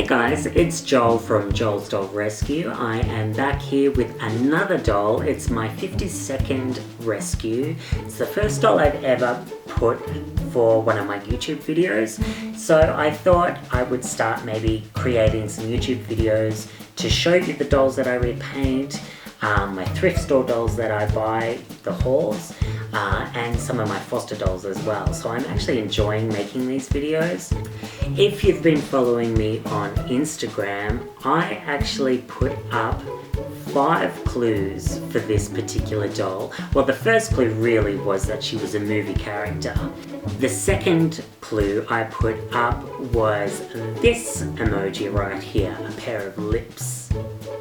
Hey guys, it's Joel from Joel's Doll Rescue. I am back here with another doll. It's my 52nd rescue. It's the first doll I've ever put for one of my YouTube videos. So I thought I would start maybe creating some YouTube videos to show you the dolls that I repaint, my thrift store dolls that I buy, the hauls, and some of my foster dolls as well. So I'm actually enjoying making these videos. If you've been following me on Instagram, I actually put up 5 clues for this particular doll. Well, the first clue really was that she was a movie character. The second clue I put up was this emoji right here, a pair of lips.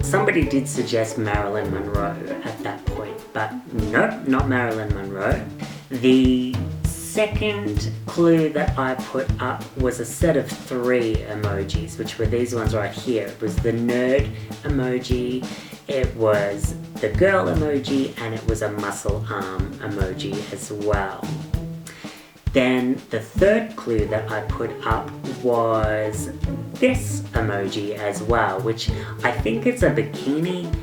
Somebody did suggest Marilyn Monroe at that point, but nope, not Marilyn Monroe. The second clue that I put up was a set of 3 emojis, which were these ones right here. It was the nerd emoji, it was the girl emoji, and it was a muscle arm emoji as well. Then the third clue that I put up was this emoji as well, which I think it's a bikini,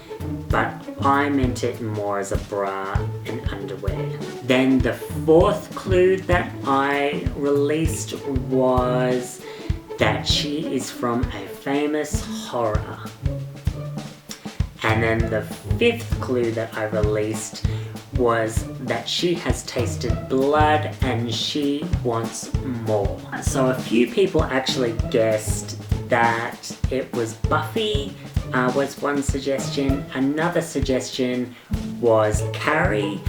but I meant it more as a bra and underwear. Then the fourth clue that I released was that she is from a famous horror. And then the 5th clue that I released was that she has tasted blood and she wants more. So a few people actually guessed that it was Buffy, was one suggestion. Another suggestion was Carrie,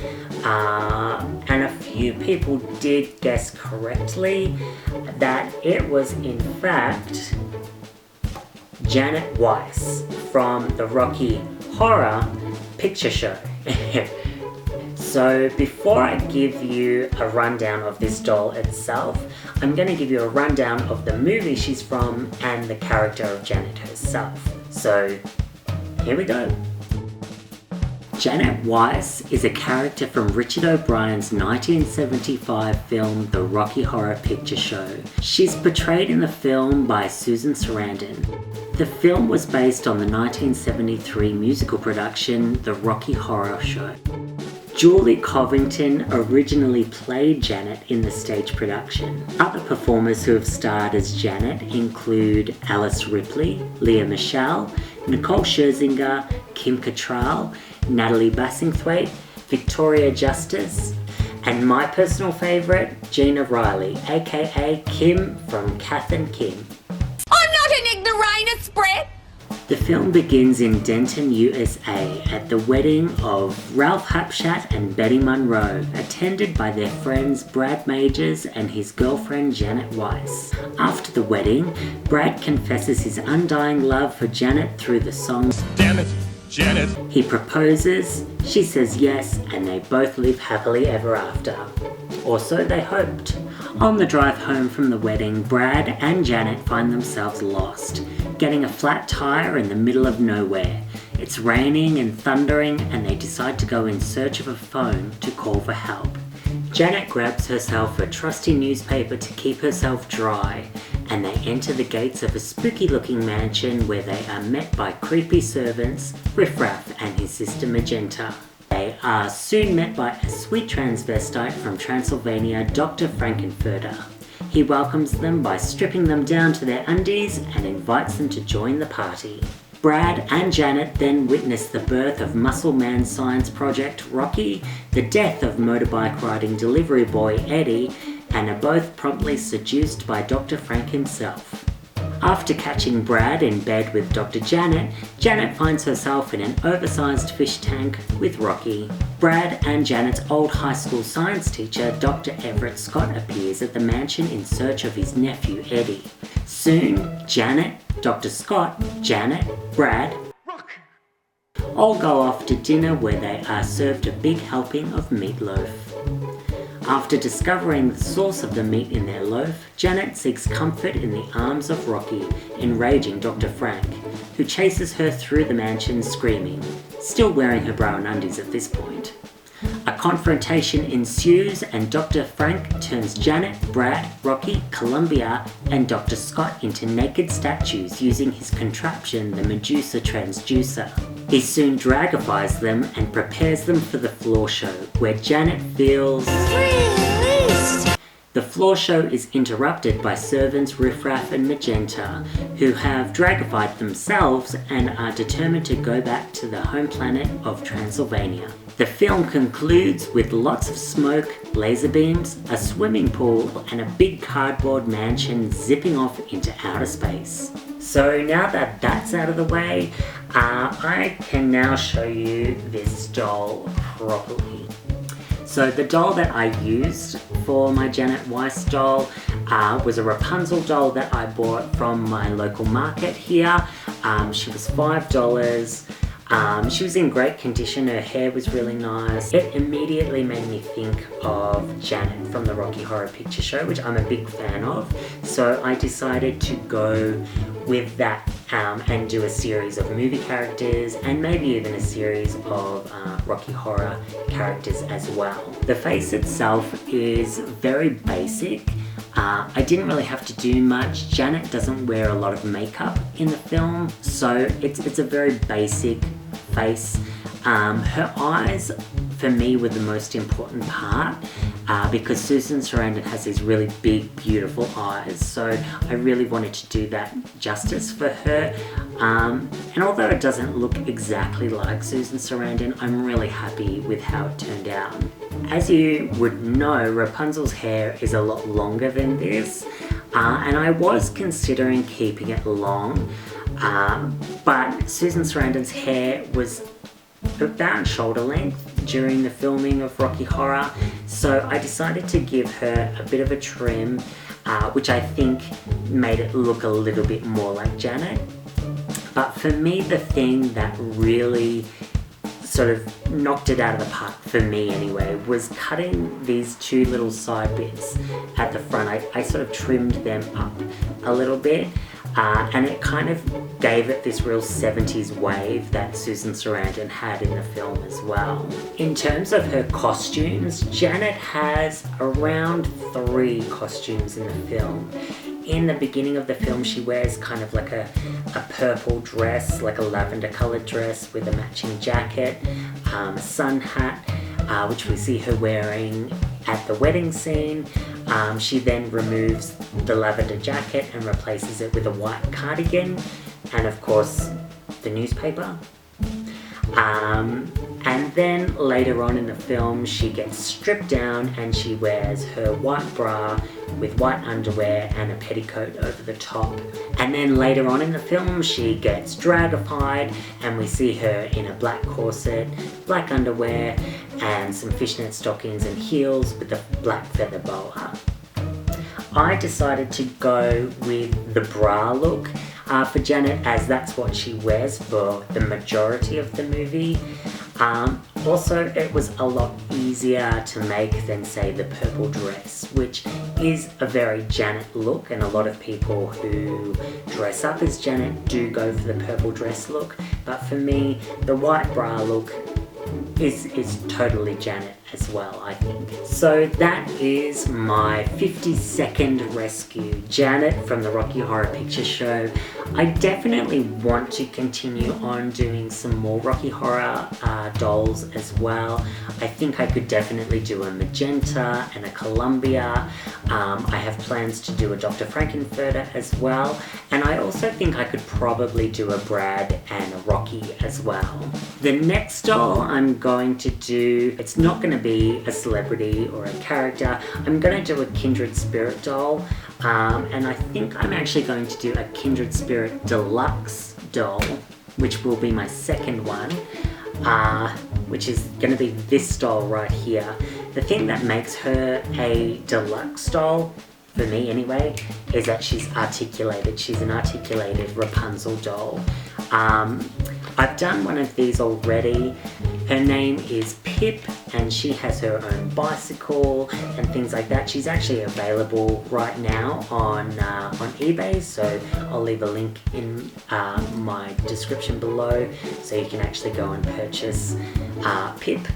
and a few people did guess correctly that it was in fact Janet Weiss from the Rocky Horror Picture Show. So before I give you a rundown of this doll itself, I'm going to give you a rundown of the movie she's from and the character of Janet herself. So here we go. Janet Weiss is a character from Richard O'Brien's 1975 film The Rocky Horror Picture Show. She's portrayed in the film by Susan Sarandon. The film was based on the 1973 musical production The Rocky Horror Show. Julie Covington originally played Janet in the stage production. Other performers who have starred as Janet include Alice Ripley, Leah Michelle, Nicole Scherzinger, Kim Cattrall, Natalie Bassingthwaighte, Victoria Justice, and my personal favourite, Gina Riley, aka Kim from Kath and Kim. I'm not an ignoramus, Brett! The film begins in Denton, USA, at the wedding of Ralph Hapschatt and Betty Monroe, attended by their friends Brad Majors and his girlfriend Janet Weiss. After the wedding, Brad confesses his undying love for Janet through the song "Damn It, Janet." He proposes, she says yes, and they both live happily ever after. Or so they hoped. On the drive home from the wedding, Brad and Janet find themselves lost, getting a flat tire in the middle of nowhere. It's raining and thundering, and they decide to go in search of a phone to call for help. Janet grabs herself a trusty newspaper to keep herself dry, and they enter the gates of a spooky-looking mansion where they are met by creepy servants, Riff Raff and his sister Magenta. They are soon met by a sweet transvestite from Transylvania, Dr. Frankenfurter. He welcomes them by stripping them down to their undies and invites them to join the party. Brad and Janet then witness the birth of Muscle Man's science project Rocky, the death of motorbike riding delivery boy Eddie, and are both promptly seduced by Dr. Frank himself. After catching Brad in bed with Dr. Janet, Janet finds herself in an oversized fish tank with Rocky. Brad and Janet's old high school science teacher, Dr. Everett Scott, appears at the mansion in search of his nephew Eddie. Soon, Janet, Dr. Scott, Janet, Brad, all go off to dinner where they are served a big helping of meatloaf. After discovering the source of the meat in their loaf, Janet seeks comfort in the arms of Rocky, enraging Dr. Frank, who chases her through the mansion screaming, still wearing her bra and undies at this point. A confrontation ensues and Dr. Frank turns Janet, Brad, Rocky, Columbia, and Dr. Scott into naked statues using his contraption, the Medusa transducer. He soon dragifies them and prepares them for the floor show, where Janet feels released. The floor show is interrupted by servants Riffraff and Magenta, who have dragified themselves and are determined to go back to the home planet of Transylvania. The film concludes with lots of smoke, laser beams, a swimming pool, and a big cardboard mansion zipping off into outer space. So now that that's out of the way, I can now show you this doll properly. So the doll that I used for my Janet Weiss doll was a Rapunzel doll that I bought from my local market here. She was $5. She was in great condition, her hair was really nice. It immediately made me think of Janet from the Rocky Horror Picture Show, which I'm a big fan of. So I decided to go with that and do a series of movie characters and maybe even a series of Rocky Horror characters as well. The face itself is very basic. I didn't really have to do much. Janet doesn't wear a lot of makeup in the film, so it's a very basic face. Her eyes, for me, were the most important part because Susan Sarandon has these really big, beautiful eyes, so I really wanted to do that justice for her. And although it doesn't look exactly like Susan Sarandon, I'm really happy with how it turned out. As you would know, Rapunzel's hair is a lot longer than this, and I was considering keeping it long, but Susan Sarandon's hair was about shoulder length during the filming of Rocky Horror, so I decided to give her a bit of a trim, which I think made it look a little bit more like Janet. But for me, the thing that really sort of knocked it out of the park, for me anyway, was cutting these two little side bits at the front. I sort of trimmed them up a little bit, and it kind of gave it this real 70s wave that Susan Sarandon had in the film as well. In terms of her costumes, Janet has around 3 costumes in the film. In the beginning of the film, she wears kind of like a purple dress, like a lavender coloured dress with a matching jacket, a sun hat, which we see her wearing at the wedding scene. She then removes the lavender jacket and replaces it with a white cardigan, and of course, the newspaper. And then later on in the film, she gets stripped down and she wears her white bra with white underwear and a petticoat over the top. And then later on in the film, she gets dragified and we see her in a black corset, black underwear, and some fishnet stockings and heels with a black feather boa. I decided to go with the bra look for Janet, as that's what she wears for the majority of the movie. Also, it was a lot easier to make than, say, the purple dress, which is a very Janet look, and a lot of people who dress up as Janet do go for the purple dress look, but for me, the white bra look is totally Janet as well, I think. So that is my 50-second rescue, Janet from the Rocky Horror Picture Show. I definitely want to continue on doing some more Rocky Horror dolls as well. I think I could definitely do a Magenta and a Columbia. I have plans to do a Dr. Frankenfurter as well, and I also think I could probably do a Brad and a Rocky as well. The next doll I'm going to do, it's not going to be a celebrity or a character. I'm going to do a Kindred Spirit doll, and I think I'm actually going to do a Kindred Spirit Deluxe doll, which will be my second one, which is going to be this doll right here. The thing that makes her a deluxe doll, for me anyway, is that she's articulated. She's an articulated Rapunzel doll. I've done one of these already. Her name is Pip, and she has her own bicycle and things like that. She's actually available right now on eBay, so I'll leave a link in my description below so you can actually go and purchase Pip.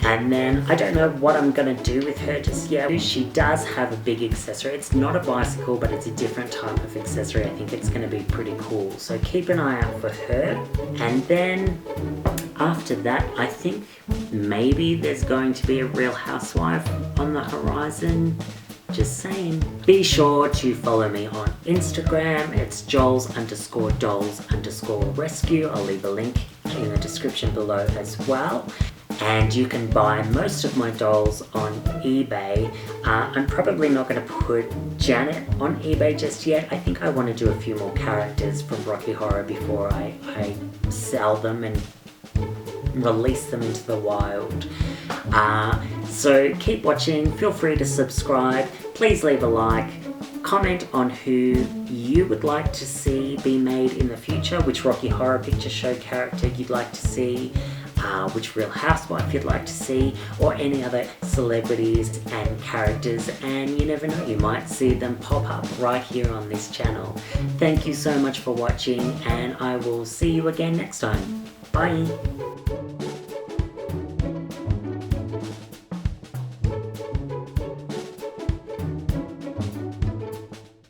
And then I don't know what I'm gonna do with her just yet. She does have a big accessory. It's not a bicycle, but it's a different type of accessory. I think it's gonna be pretty cool. So keep an eye out for her. And then after that, I think maybe there's going to be a Real Housewife on the horizon. Just saying. Be sure to follow me on Instagram. It's Joels_dolls_rescue. I'll leave a link in the description below as well. And you can buy most of my dolls on eBay. I'm probably not going to put Janet on eBay just yet. I think I want to do a few more characters from Rocky Horror before I sell them and release them into the wild. So keep watching. Feel free to subscribe. Please leave a like. Comment on who you would like to see be made in the future, which Rocky Horror Picture Show character you'd like to see, which Real Housewife you'd like to see, or any other celebrities and characters, and you never know, you might see them pop up right here on this channel. Thank you so much for watching, and I will see you again next time. Bye!